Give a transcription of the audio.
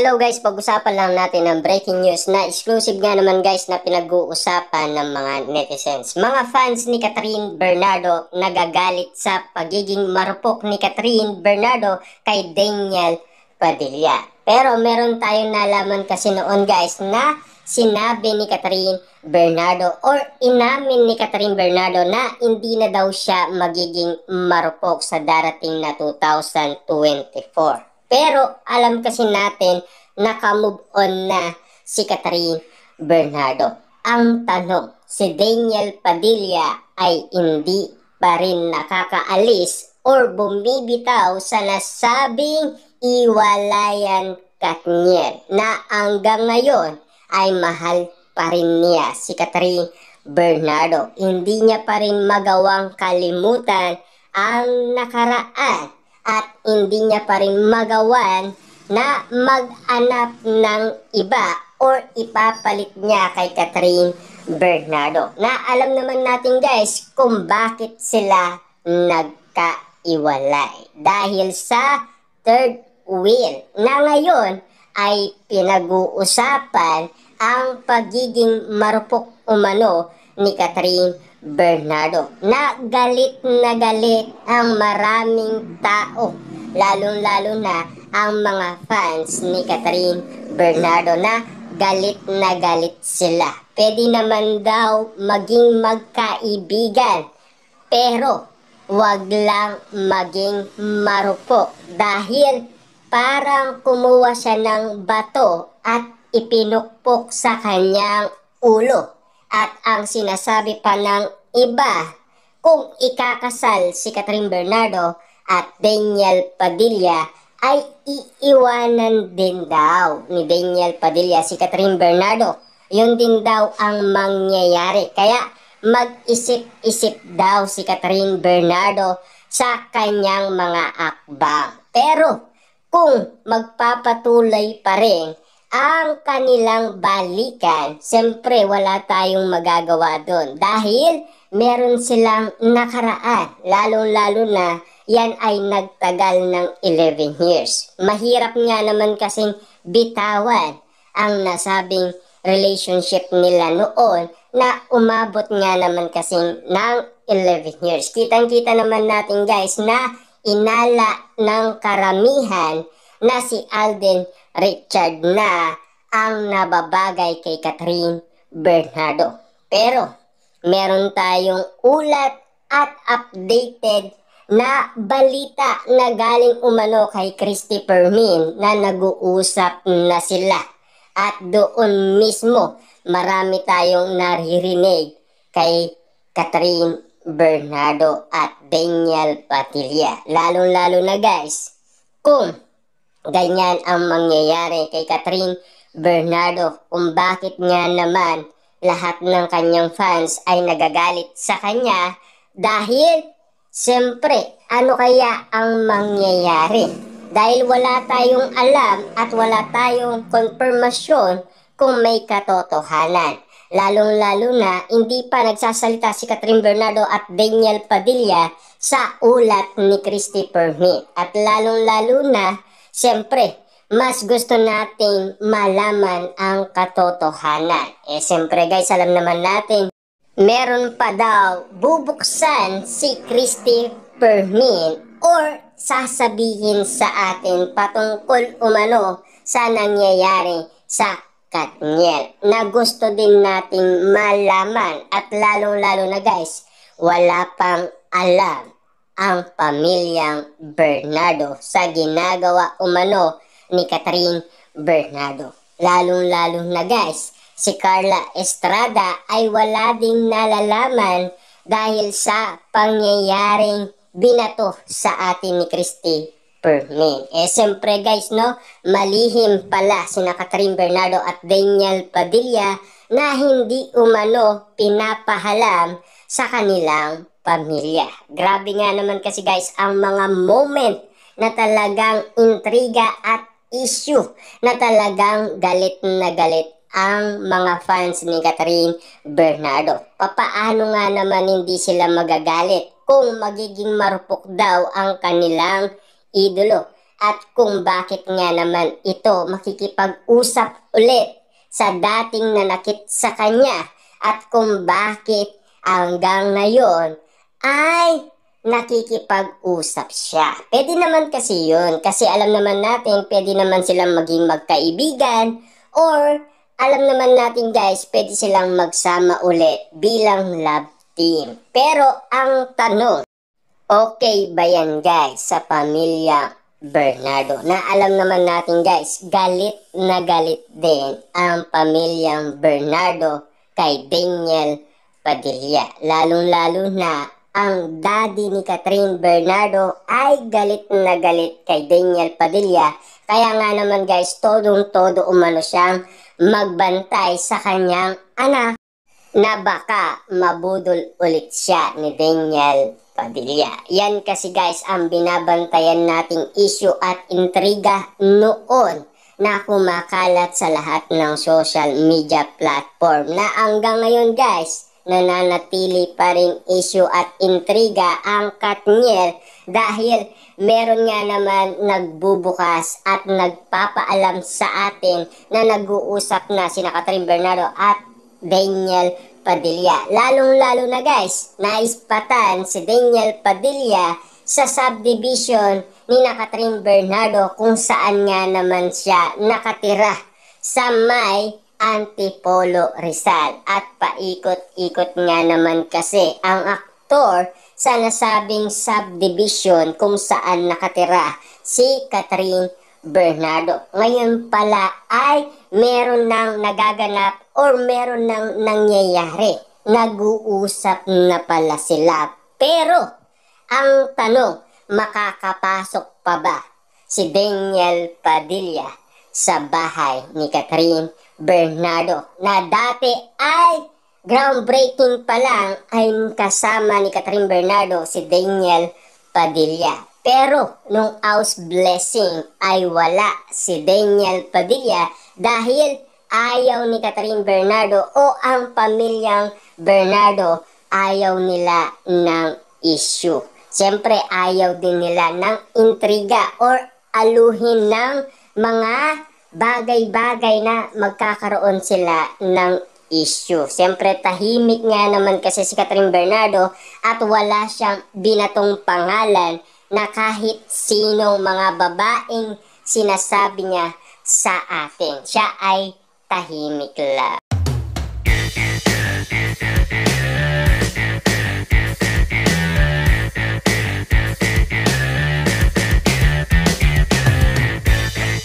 Hello guys, pag-usapan lang natin ang breaking news na exclusive nga naman guys na pinag-uusapan ng mga netizens. Mga fans ni Catherine Bernardo nagagalit sa pagiging marupok ni Catherine Bernardo kay Daniel Padilla. Pero meron tayong nalaman kasi noon guys na sinabi ni Catherine Bernardo or inamin ni Catherine Bernardo na hindi na daw siya magiging marupok sa darating na 2024. Pero alam kasi natin naka-move on na si Catherine Bernardo. Ang tanong, si Daniel Padilla ay hindi pa rin nakakaalis or bumibitaw sa nasabing iwalayan Katniel na hanggang ngayon ay mahal pa rin niya si Catherine Bernardo. Hindi niya pa rin magawang kalimutan ang nakaraan at hindi niya pa rin magawan na mag-anap ng iba or ipapalit niya kay Catherine Bernardo. Na alam naman natin guys kung bakit sila nagkaiwalay. Dahil sa third wheel na ngayon ay pinag-uusapan ang pagiging marupok umano ni Catherine Bernardo na galit ang maraming tao, lalong-lalo na ang mga fans ni Catherine Bernardo na galit sila. Pwede naman daw maging magkaibigan pero wag lang maging marupok dahil parang kumuha siya ng bato at ipinukpok sa kanyang ulo. At ang sinasabi pa ng iba, kung ikakasal si Catherine Bernardo at Daniel Padilla, ay iiwanan din daw ni Daniel Padilla si Catherine Bernardo. Yun din daw ang mangyayari. Kaya mag-isip-isip daw si Catherine Bernardo sa kanyang mga akbang. Pero kung magpapatuloy pa rin ang kanilang balikan, siyempre wala tayong magagawa doon dahil meron silang nakaraan, lalong-lalo na yan ay nagtagal ng 11 years. Mahirap nga naman kasing bitawan ang nasabing relationship nila noon na umabot nga naman kasing ng 11 years. Kitang-kita naman natin guys na inala ng karamihan na si Alden Richard na ang nababagay kay Catherine Bernardo. Pero meron tayong ulat at updated na balita na galing umano kay Christy Permin na nag-uusap na sila. At doon mismo marami tayong naririnig kay Catherine Bernardo at Daniel Padilla. Lalong-lalo na guys, kung ganyan ang mangyayari kay Catherine Bernardo, kung bakit nga naman lahat ng kanyang fans ay nagagalit sa kanya dahil siyempre ano kaya ang mangyayari? Dahil wala tayong alam at wala tayong konfirmasyon kung may katotohanan. Lalong-lalo na hindi pa nagsasalita si Catherine Bernardo at Daniel Padilla sa ulat ni Christy Permin. At lalong-lalo na siyempre, mas gusto nating malaman ang katotohanan. Siyempre guys, alam naman natin, meron pa daw bubuksan si Christy Permin or sasabihin sa atin patungkol umano sa nangyayari sa Katniel na gusto din nating malaman. At lalong-lalo na guys, wala pang alam ang pamilyang Bernardo sa ginagawa umano ni Catherine Bernardo. Lalong-lalo na guys, si Carla Estrada ay wala ding nalalaman dahil sa pangyayaring binato sa atin ni Christy Permin. Siyempre guys, no, malihim pala sina Catherine Bernardo at Daniel Padilla na hindi umano pinapahalam sa kanilang pamilya. Grabe nga naman kasi guys ang mga moment na talagang intriga at issue na talagang galit ang mga fans ni Catherine Bernardo. Papaano nga naman hindi sila magagalit kung magiging marupok daw ang kanilang idolo? at kung bakit nga naman ito makikipag-usap ulit sa dating nanakit sa kanya at kung bakit hanggang ngayon ay nakikipag-usap siya. Pwede naman kasi yun kasi alam naman natin pwede naman silang maging magkaibigan or alam naman natin guys pwede silang magsama ulit bilang love team. Pero ang tanong, okay ba yan guys sa pamilya Bernardo? Na alam naman natin guys, galit na galit din ang pamilyang Bernardo kay Daniel Padilla. Lalong-lalo na ang daddy ni Catherine Bernardo ay galit na galit kay Daniel Padilla. Kaya nga naman guys, todong-todo umano siyang magbantay sa kanyang anak na baka mabudol ulit siya ni Daniel Padilla. Yan kasi guys ang binabantayan nating issue at intriga noon na kumakalat sa lahat ng social media platform na hanggang ngayon guys nananatili pa rin issue at intriga ang Katniel dahil meron nga naman nagbubukas at nagpapaalam sa atin na nag-uusap na sina Catherine Bernardo at Daniel Padilla. Lalong-lalo na guys, naispatan si Daniel Padilla sa subdivision ni Catherine Bernardo kung saan nga naman siya nakatira sa may Antipolo Rizal. At paikot-ikot nga naman kasi ang aktor sa nasabing subdivision kung saan nakatira si Catherine Bernardo. Ngayon pala ay meron nang nagaganap or meron nang nangyayari. Nag-uusap na pala sila. Pero, ang tanong, makakapasok pa ba si Daniel Padilla sa bahay ni Catherine Bernardo na dati ay groundbreaking pa lang ay kasama ni Catherine Bernardo si Daniel Padilla. Pero nung house blessing ay wala si Daniel Padilla dahil ayaw ni Catherine Bernardo o ang pamilyang Bernardo ayaw nila ng issue. Siyempre ayaw din nila ng intriga or aluhin ng mga bagay-bagay na magkakaroon sila ng issue. Siyempre tahimik nga naman kasi si Catherine Bernardo at wala siyang binatong pangalan na kahit sinong mga babaeng sinasabi niya sa atin. Siya ay tahimik lang.